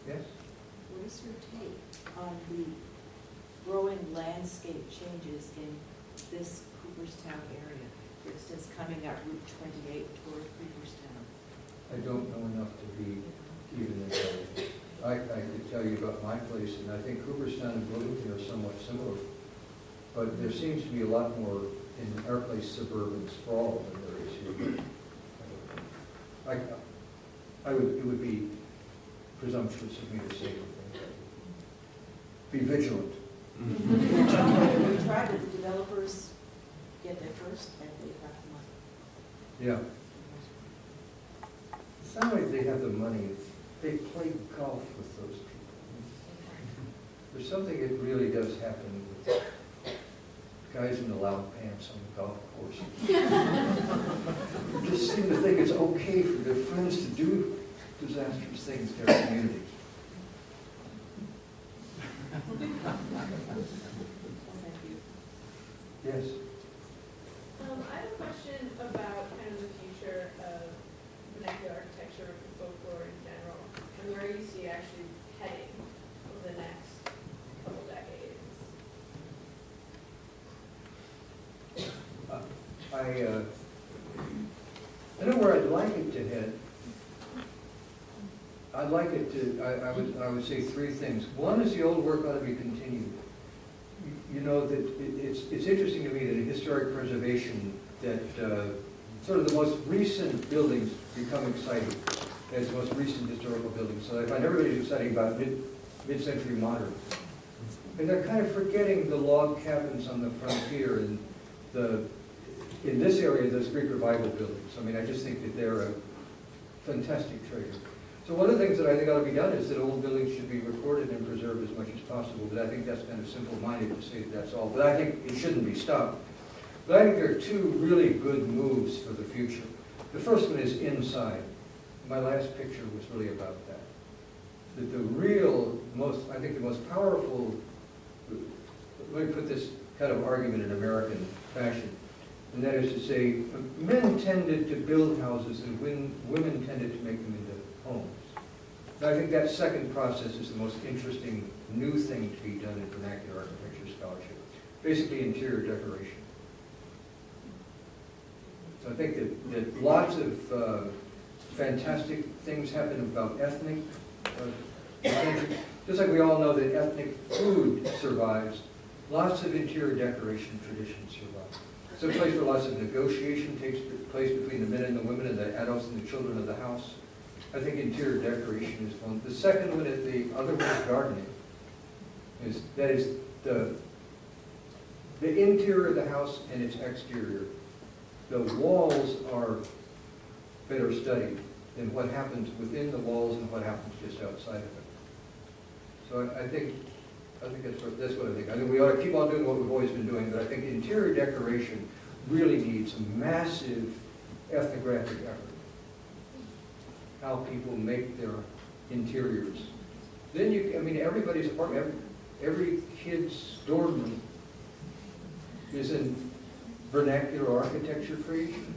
Yes? What is your take on the growing landscape changes in this Cooperstown area? For instance, coming up Route 28 toward Cooperstown. I don't know enough to be even involved. I could tell you about my place, and I think Cooperstown and Bloomington are somewhat similar. But there seems to be a lot more, in our place, suburban sprawl than there is here. It would be presumptuous of me to say anything. Be vigilant. We tried it, the developers get there first and they have the money. Yeah. It's not like they have the money, they play golf with those people. There's something that really does happen with guys in the loud pants on the golf course. Who just seem to think it's okay for their friends to do disastrous things to their communities. Well, thank you. Yes. I have a question about kind of the future of vernacular architecture and folklore in general, and where you see it actually heading over the next couple decades. I know where I'd like it to head. I'd like it to, I would say three things. One is the old work ought to be continued. You know, that it's interesting to me that in historic preservation, that sort of the most recent buildings become exciting as the most recent historical buildings. So I find everybody's excited about mid-century modern. And they're kind of forgetting the log cabins on the frontier and in this area, those Greek Revival buildings. I mean, I just think that they're a fantastic treasure. So one of the things that I think ought to be done is that old buildings should be recorded and preserved as much as possible, but I think that's kind of simple-minded to say that that's all. But I think it shouldn't be stopped. But I think there are two really good moves for the future. The first one is inside. My last picture was really about that. That the real, I think the most powerful, let me put this kind of argument in American fashion, and that is to say, men tended to build houses and women tended to make them into homes. And I think that second process is the most interesting new thing to be done in vernacular architecture scholarship. Basically interior decoration. So I think that lots of fantastic things happen about ethnic attention. Just like we all know that ethnic food survives, lots of interior decoration traditions survive. It's a place where lots of negotiation takes place between the men and the women and the adults and the children of the house. I think interior decoration is one. The second one is the other one is gardening. That is the interior of the house and its exterior. The walls are better studied than what happens within the walls and what happens just outside of it. So I think that's what I think. I think we ought to keep on doing what we've always been doing, but I think interior decoration really needs a massive ethnographic effort. How people make their interiors. Then everybody's apartment, every kid's dorm room is in vernacular architecture creation.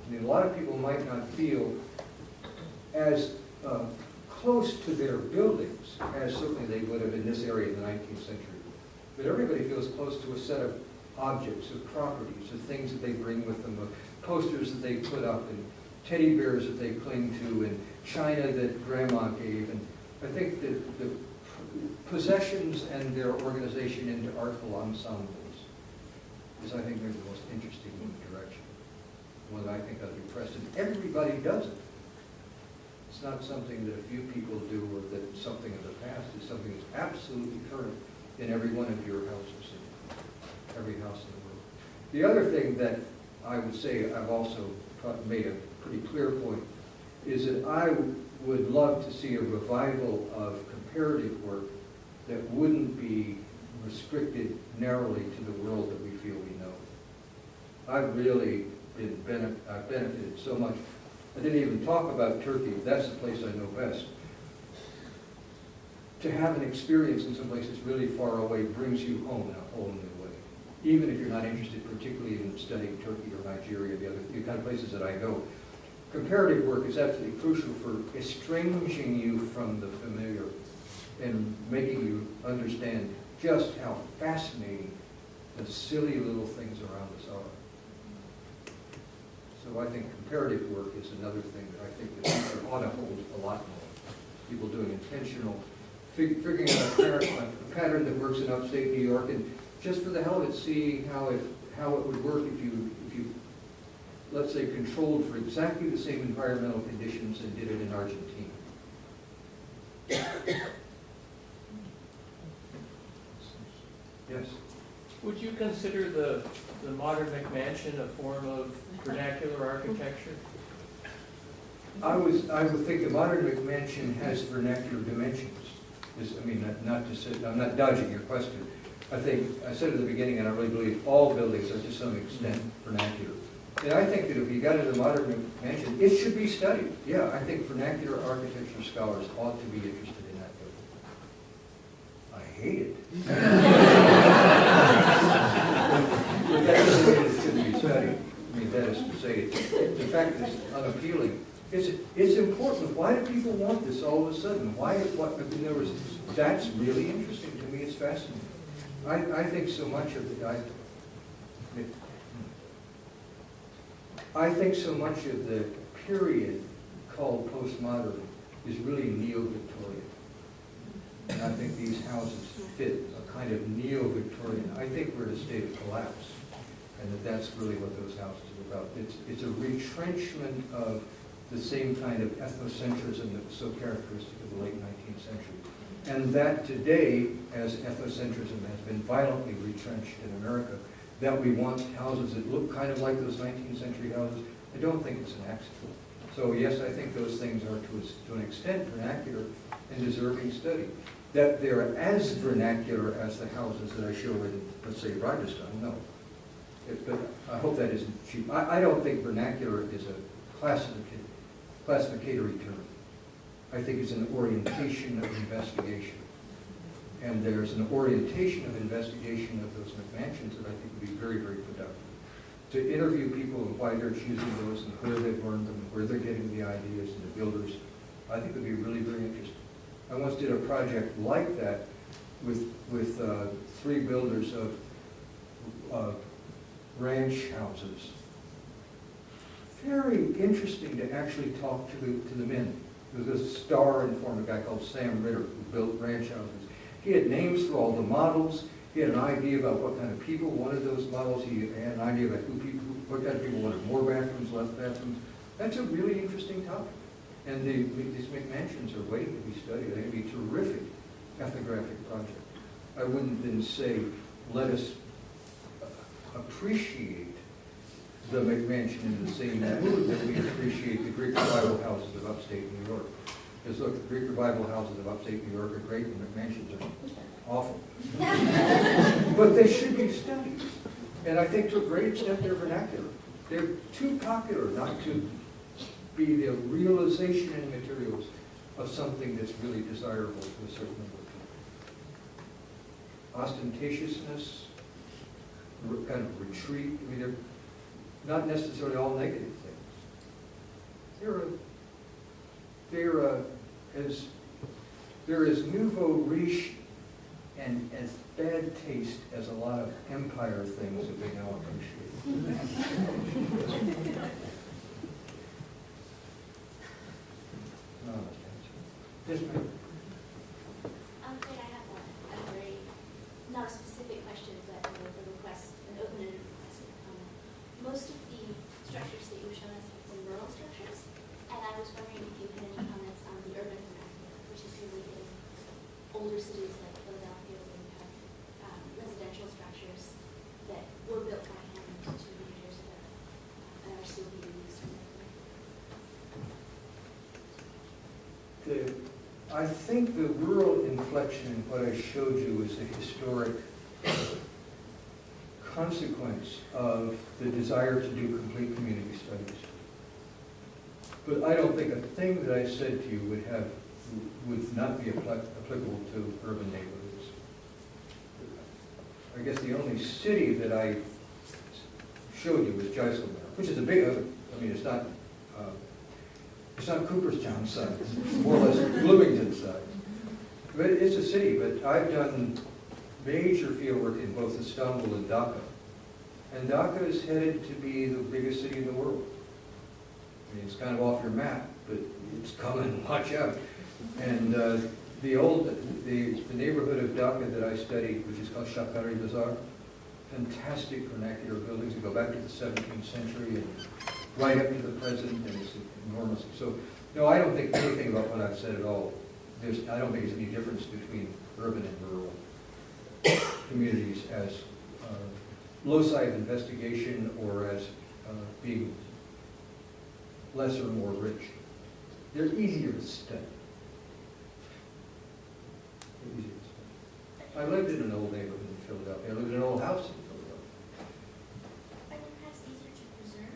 I mean, a lot of people might not feel as close to their buildings as certainly they would have in this area in the 19th century. But everybody feels close to a set of objects, of properties, of things that they bring with them, of posters that they put up, and teddy bears that they cling to, and china that grandma gave. And I think that the possessions and their organization into artful ensembles is, I think, maybe the most interesting direction. One that I think ought to be pressed. And everybody does it. It's not something that a few people do or that something of the past. It's something that's absolutely current in every one of your houses, in every house in the world. The other thing that I would say I've also made a pretty clear point is that I would love to see a revival of comparative work that wouldn't be restricted narrowly to the world that we feel we know. I've really I've benefited so much. I didn't even talk about Turkey. That's the place I know best. To have an experience in some place that's really far away brings you home in a whole new way. Even if you're not interested particularly in studying Turkey or Nigeria, the kind of places that I go. comparative work is absolutely crucial for estranging you from the familiar and making you understand just how fascinating the silly little things around us are. So I think comparative work is another thing that I think the future ought to hold a lot more. People doing intentional, figuring out a pattern that works in upstate New York, and just for the hell of it, seeing how it would work if you, let's say, controlled for exactly the same environmental conditions and did it in Argentina. Yes. Would you consider the modern McMansion a form of vernacular architecture? I would think the modern McMansion has vernacular dimensions. Not to say, I'm not dodging your question. I said at the beginning, and I really believe all buildings are to some extent vernacular. And I think that if you got into the modern McMansion, it should be studied. Yeah, I think vernacular architecture scholars ought to be interested in that building. I hate it. But that doesn't mean it shouldn't be studied. I mean, that is to say, the fact that it's unappealing. It's important. Why do people want this all of a sudden? That's really interesting to me. It's fascinating. I think so much of the period called postmodern is really neo-Victorian. And I think these houses fit a kind of neo-Victorian. I think we're in a state of collapse, and that's really what those houses are about. It's a retrenchment of the same kind of ethnocentrism that was so characteristic of the late 19th century. And that today, as ethnocentrism has been violently retrenched in America, that we want houses that look kind of like those 19th century houses, I don't think it's an accident. So yes, I think those things are to an extent vernacular and deserving study. That they're as vernacular as the houses that I show in, let's say, Rajasthan, no. But I hope that isn't cheap. I don't think vernacular is a classificatory term. I think it's an orientation of investigation. And there's an orientation of investigation of those McMansions that I think would be very, very productive. To interview people and why they're choosing those and where they've learned them, where they're getting the ideas and the builders, I think would be really, very interesting. I once did a project like that with 3 builders of ranch houses. Very interesting to actually talk to the men. There was a star informant, a guy called Sam Ritter, who built ranch houses. He had names for all the models. He had an idea about what kind of people wanted those models. He had an idea about what kind of people wanted more bathrooms, less bathrooms. That's a really interesting topic. And these McMansions are waiting to be studied. They're going to be a terrific ethnographic project. I wouldn't then say, let us appreciate the McMansion in the same mood that we appreciate the Greek revival houses of upstate New York. Because look, the Greek revival houses of upstate New York are great, and McMansions are awful. But they should be studied. And I think to a great extent they're vernacular. They're too popular not to be the realization in materials of something that's really desirable to a certain number of people. Ostentatiousness, kind of retreat, I mean, they're not necessarily all negative things. They're as nouveau riche and as bad taste as a lot of empire things that we now appreciate. Yes, ma'am. Great, I have a very, not a specific question, but a request, an open-ended request. Most of the structures that you've shown us have been rural structures, and I was wondering if you had any comments on the urban vernacular, which is really in older cities like Philadelphia, where you have residential structures that were built by hand 200 years ago and are still being used. I think the rural inflection in what I showed you is a historic consequence of the desire to do complete community studies. But I don't think a thing that I said to you would not be applicable to urban neighborhoods. I guess the only city that I showed you was Jaisalmer, which is a big, it's not It's not Cooperstown size, it's more or less Bloomington size. But it's a city, but I've done major field work in both Istanbul and Dhaka. And Dhaka is headed to be the biggest city in the world. I mean, it's kind of off your map, but it's coming, watch out. And the neighborhood of Dhaka that I studied, which is called Shakari Bazaar, fantastic vernacular buildings that go back to the 17th century and right up to the present, and it's enormous. So, no, I don't think anything about what I've said at all. I don't think there's any difference between urban and rural communities as loci of investigation or as being less or more rich. They're easier to study. They're easier to study. I lived in an old neighborhood in Philadelphia. I lived in an old house in Philadelphia. Are they perhaps easier to preserve?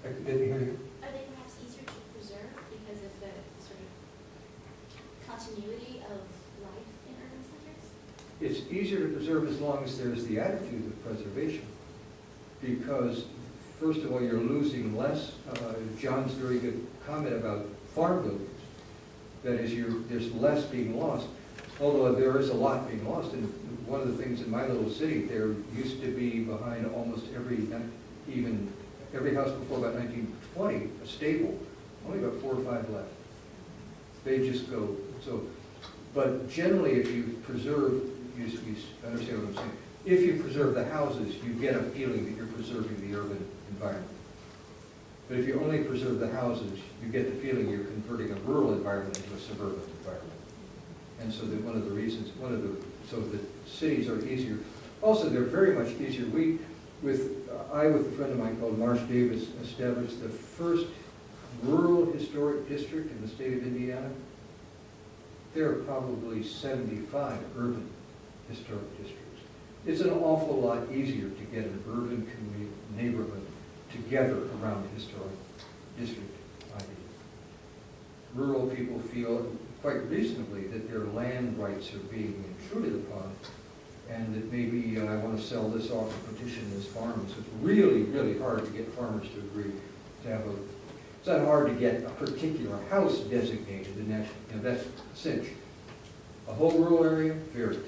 I didn't hear you. Are they perhaps easier to preserve because of the sort of continuity of life in urban centers? It's easier to preserve as long as there's the attitude of preservation. Because, first of all, you're losing less. John's very good comment about farm buildings. That is, there's less being lost, although there is a lot being lost. And one of the things in my little city, there used to be behind almost every house before about 1920, a stable. Only about 4 or 5 left. They just go, so, but generally if you preserve, you understand what I'm saying, if you preserve the houses, you get a feeling that you're preserving the urban environment. But if you only preserve the houses, you get the feeling you're converting a rural environment into a suburban environment. And so that so the cities are easier. Also, they're very much easier. I, with a friend of mine called Marsh Davis, established the first rural historic district in the state of Indiana. There are probably 75 urban historic districts. It's an awful lot easier to get an urban neighborhood together around a historic district idea. Rural people feel quite reasonably that their land rights are being intruded upon, and that maybe I want to sell this off and petition this farm. So it's really, really hard to get farmers to agree to have it's not hard to get a particular house designated, and that's a cinch. A whole rural area, very tough.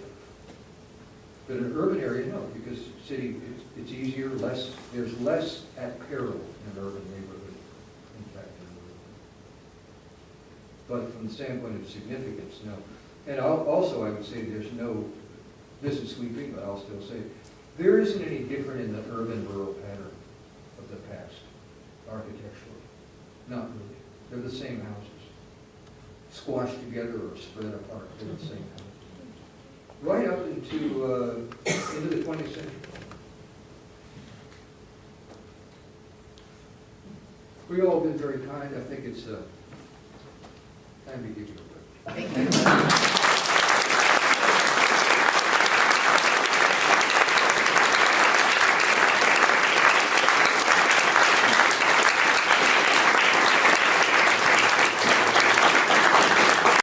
But an urban area, no, because city, it's easier, there's less at peril in an urban neighborhood, in fact, in rural. But from the standpoint of significance, no. And also, I would say this is sweeping, but I'll still say, there isn't any different in the urban-rural pattern of the past, architecturally. Not really. They're the same houses. Squashed together or spread apart, they're the same houses. Right up into the 20th century. We've all been very kind. I think it's time to give you a break. Thank you.